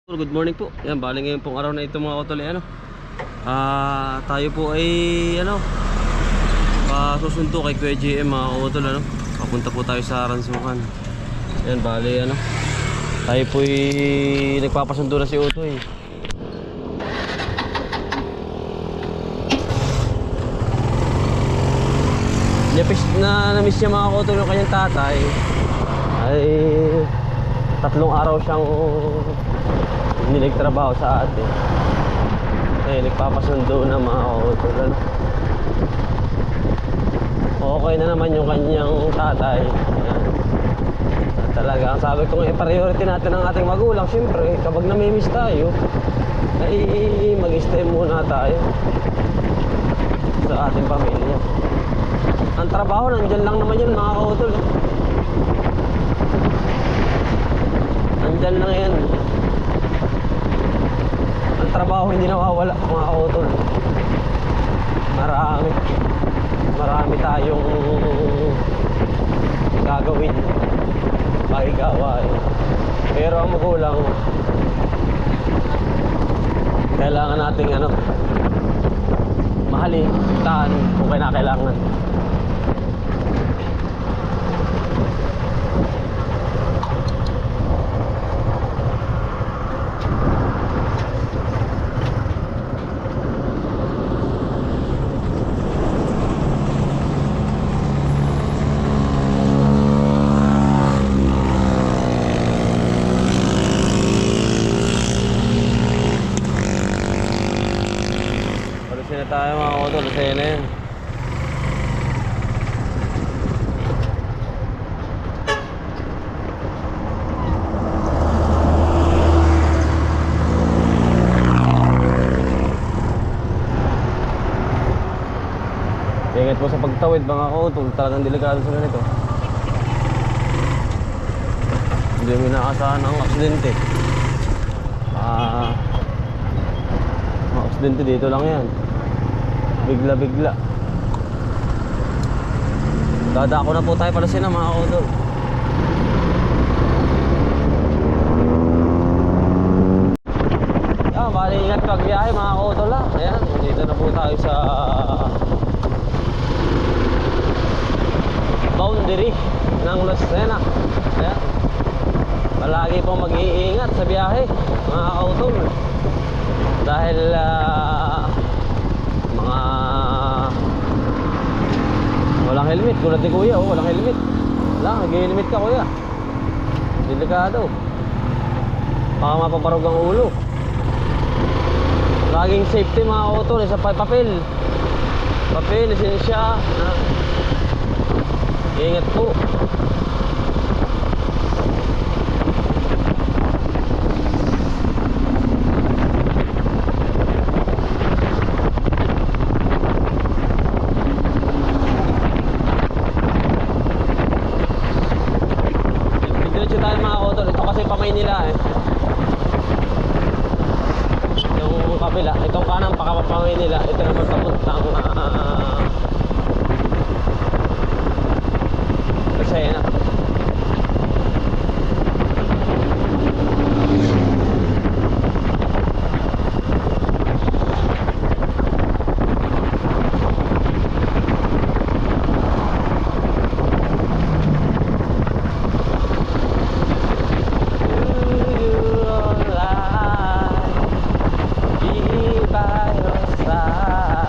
Good morning po. Yan, bali ngayon pong araw na ito mga kotol, tayo po ay susundo kay Kuya JM mga kotol, papunta po tayo sa Ransukan. Yan, bali tayo po ay nagpapasundo na si Utoy. Na-miss niya mga kotol yung kanyang tatay. Ay 3 araw siyang nagtrabaho sa atin. Nagpapasundo na mga kotol. Okay na naman yung kanyang tatay. Ayan. At talaga, ang sabi ko nga, priority natin ang ating magulang. Siyempre, kapag namimiss tayo, ay mag-stay muna tayo sa ating pamilya. Ang trabaho, nandyan lang naman yan mga kotol. Nandyan lang yan. Ang trabaho hindi nawawala mga kotol. Marami tayong gagawin, pakigawain. Pero ang magulang, kailangan nating mahalin, taan kung kailangan. Palisin na tayo mga kotol, kasi na yan. Ingat po sa pagtawid mga kotol, talagang delikado sa ganito. Hindi mo inaasahan ang aksidente. Ang aksidente dito lang yan. Bigla-bigla. Dadako na po tayo pala sila mga kotol. Yan, bali ingat pagbiyahe mga kotol lang. Ayan, dito na po tayo sa boundary ng Lucena. Ayan. Palagi pong mag-iingat sa biyahe mga kotol. Dahil mga walang helmet, tulad ni kuya, walang helmet. Wala, nag-helmet ka kuya. Delikado. Baka mapaparog ang ulo. Laging safety mga kotol, sa papel, lisensya. Ingat po. Diretso tayo mga kotol. Ito kasi Pamaynila yung kabila, itong kanang Pamaynila. Ito naman papuntang Lucena. Be by your side.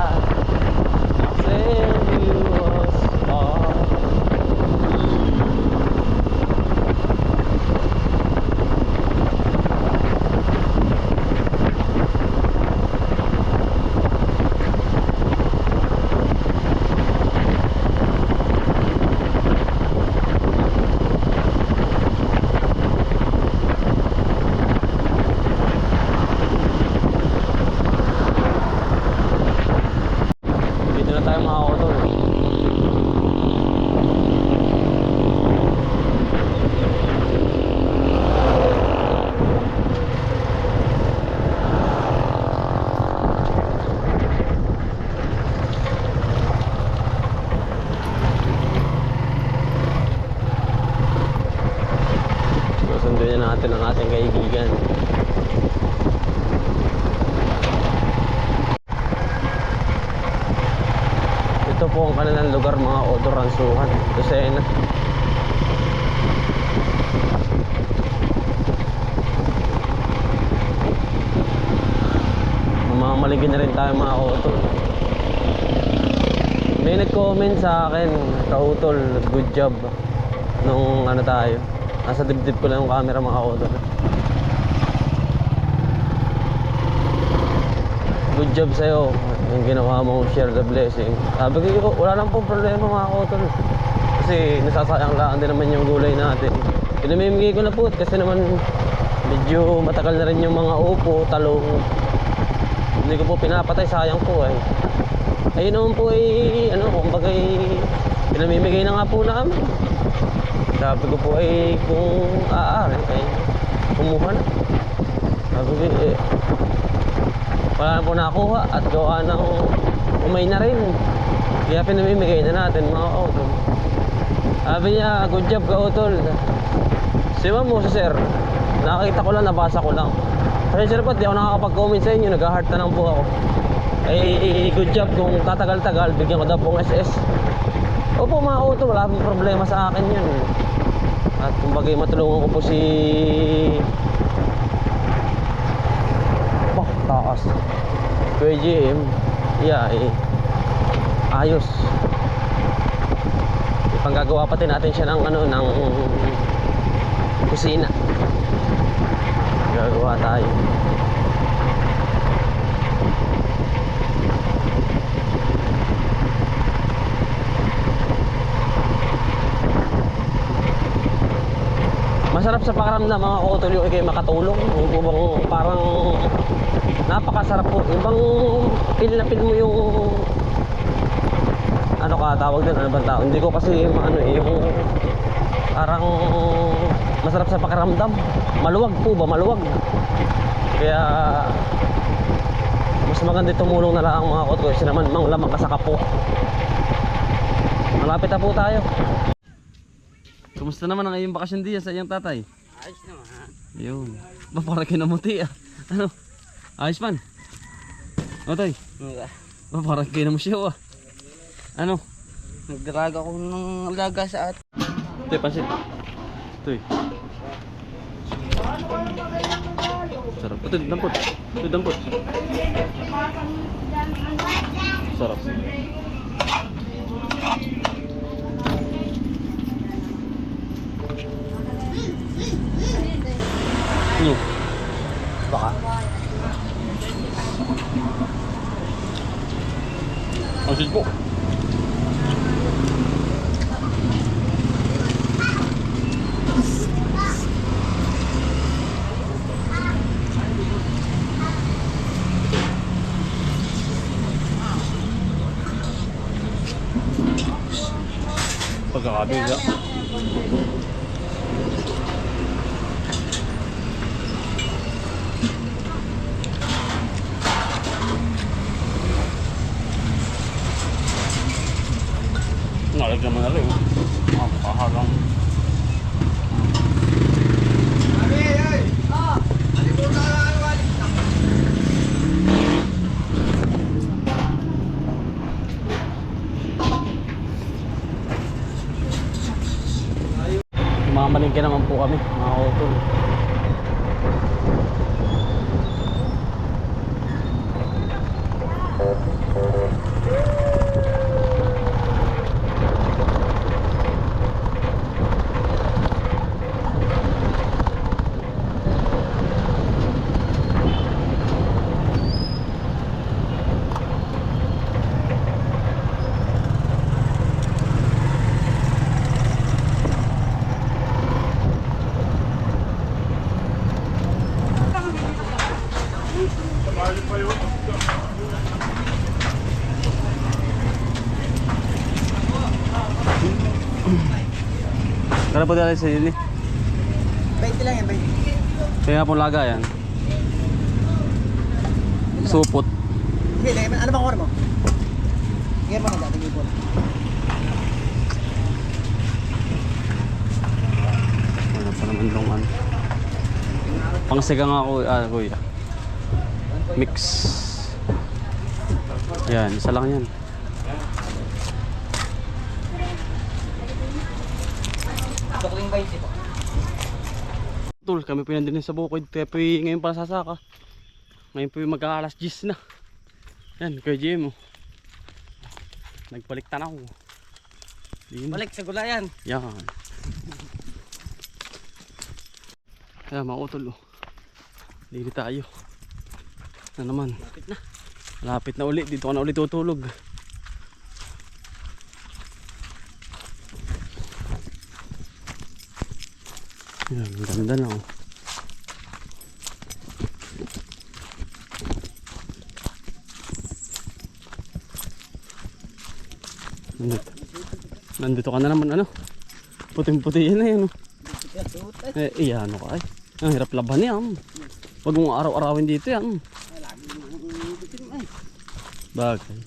ng lugar mga odoransuhan. Dosena. Mamamalingin na rin tayo mga kautol. May nag-comment sa akin, kautol, good job nung ano tayo. Nasa dibdib ko lang yung camera mga kautol. Good job sa'yo yung ginawa mo, share the blessing. Sabi ko, wala lang pong problema mga kautol. Kasi nasasayang lang din naman yung gulay natin. Pinamimigay ko na po kasi naman medyo matagal na rin yung mga upo, talong. Hindi ko po pinapatay, sayang po eh. Ayun naman po ay ano, kumbaga pinamimigay na nga po namin. Sabi ko po ay kung aari ay kumuha na. Sabi ko wala na po nakuha at gawa ng umay na rin. Kaya pinamimigay na natin mga kautol. Sabi niya, good job kautol. Siya mo sa sir, nakakita ko lang, nabasa ko lang. Kasi sir po, di ako nakakapag-comment sa inyo, nag-heart na lang po ako. Ay, good job kung tatagal-tagal, bigyan ko daw pong SS. Opo mga kautol, wala pong problema sa akin yun. At kumbaga matulungan ko po si... taas Kuya GM. Yeah, ayos. Ipanggagawa pati natin siya ng ano, ng kusina. Gagawa tayo. Masarap sa pakiramdam mga kautol yung ikay makatulong. Yung po bang parang napakasarap po. Yung bang feel na feel mo yung ano ka tawag din, ano bang tawag? Hindi ko kasi ano yung parang masarap sa pakiramdam. Maluwag po ba? Maluwag. Kaya mas maganda tumulong na lang mga kautol kasi naman mang lamang ka sa kapwa. Malapit na po tayo. Kumusta naman ang iyong bakasyon diyan sa iyong tatay? Ayos naman. Yun. Ba parang kinamuti ah. Ano? Ayos man. O tay. Ba parang kinamuti ah. Ano? Nagdaraga ko ng alaga sa at. Tay, pansit. Tuy. Sarap. Ito, dampot. Ito, dampot. Sarap. Baka. Ang sid po. Pagkakabila. Nalagyan mo na rin. Makahalang. Mamalingke naman po kami, mga kautol. Kaya po dali sa yun eh. 20 lang yan, 20. Kaya po laga yan. Supot. Sige, lagay mo. Ano bang order mo? Lagay mo na dating ipon. Ano pa naman lungan. Pangsiga nga ako, kuya. Mix. Yan, isa lang yan. Tukling 20 po. Tol, kami po nandun sa bukid. Kaya po ngayon pa sasaka. Ngayon po mag-aalas 10 na. Yan, Kuya Jim. Nagbalik tanaw. Balik sa gulayan. Yan. Kaya mga utol. Dili tayo. Na naman. Lapit na. Malapit na uli. Dito ka na uli tutulog. Yan, ang ganda na oh. Nandito ka na naman ano. Puting-puti yan na yan oh. Ano ka ay. Ang hirap laban yan. Huwag mong araw-arawin dito yan. Bagay.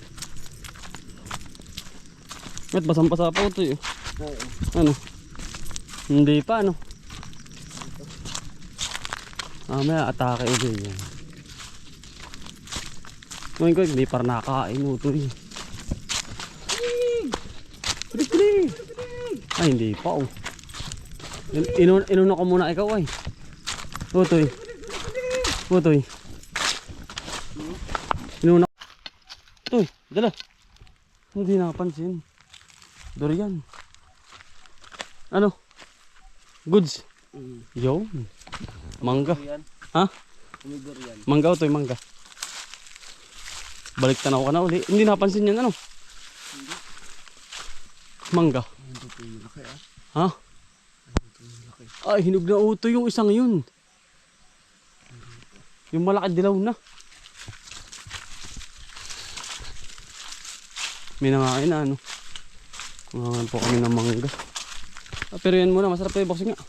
Ba't basang-basa pa ito eh. Ano? Hindi pa ano. May atake ulit yan. Ngayon ko hindi para nakakain ito eh. Ay hindi pa oh. Inuna ko muna ikaw ay. Utoy. Utoy. Inuna. Utoy, dala. Hindi nakapansin. Durian. Ano? Goods. Yo. Mangga. Ha? Mangga Utoy, mangga. Balik tanaw ka na uli. Hindi napansin yan ano? Mangga. Ha? Ay, hinog na Utoy yung isang yun. Yung malaki dilaw na. May nangain na ano. Nangain po kami ng mangga. Pero yan muna, masarap tayo boxing nga.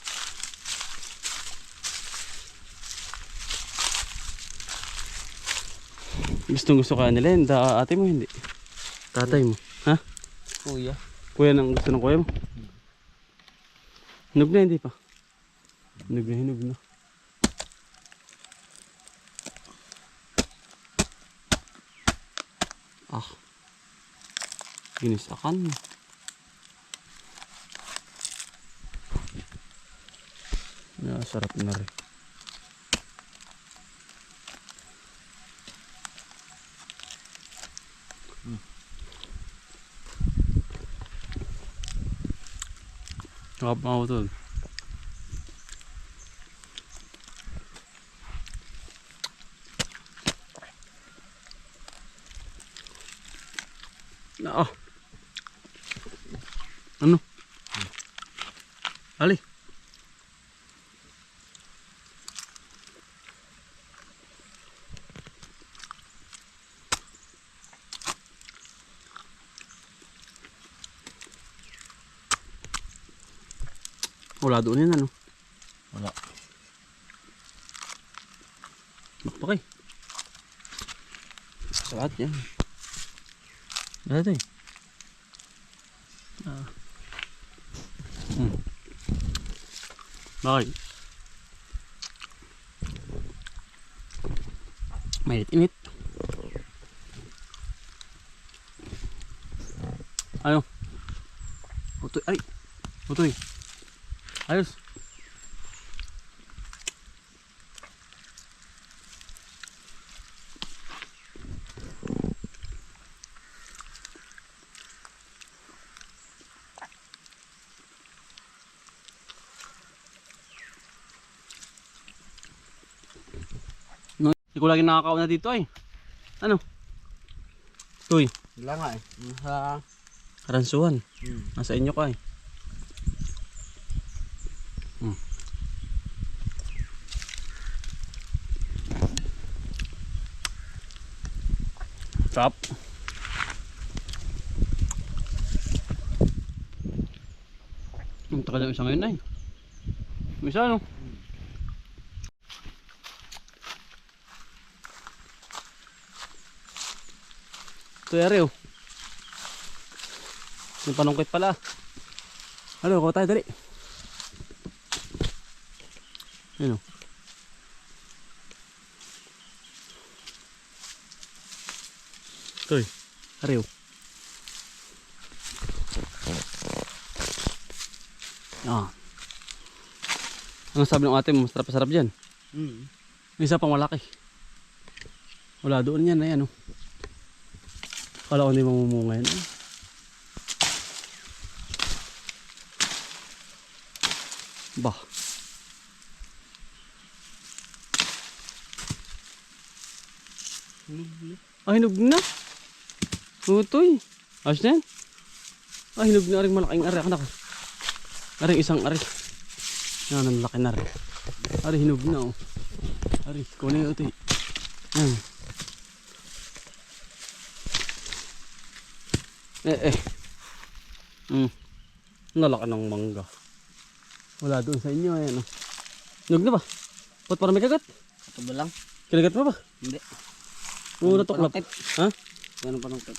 Gusto kaya nila yun. Ate mo hindi. Tatay mo. Ha? Kuya. Kuya nang gusto ng kuya mo. Hinog na hindi pa. Hinog na. Ah. Ginisakan. Sarap na rin. Sarap na ako ito. Ano? Ali. Wala doon yan ano? Wala. Bakbakay. Sabat yan. Dito eh. Bakit? Mainit-init. Ano? Utoy, ay! Utoy! Ayos! Hindi ko lagi nakakaon na dito ay. Ano? Uy. Wala nga eh. Sa... Karansuhan. Nasa inyo ka eh. Sarap. Ang tagal ng isa ngayon na eh. May isa ano? Ito yari oh. Yung panungkit pala. Halo, kuha tayo dali. Yun oh. Ito eh. Yari oh. Ah. Ang sabi ng ate mo, masarap dyan. Hmm. May isa pang malaki. Wala doon yan, ayan oh. Kala ko hindi mamumunga yan. Bah. Ah, hinog na. Tutoy. Ayos na yan. Ah, hinog na rin malaking ari. Anak. Aring isang ari. Yan, ang laki na rin. Ari, hinog na oh. Ari, kunin yung ito. Yan. Nalaki ng mangga. Wala doon sa inyo, ayan oh. Hinog na ba? Ba't parang may kagat? Ito ba lang? Kinagat mo ba? Hindi. Oo, natuklap. Ha? Ganun pa ng tip.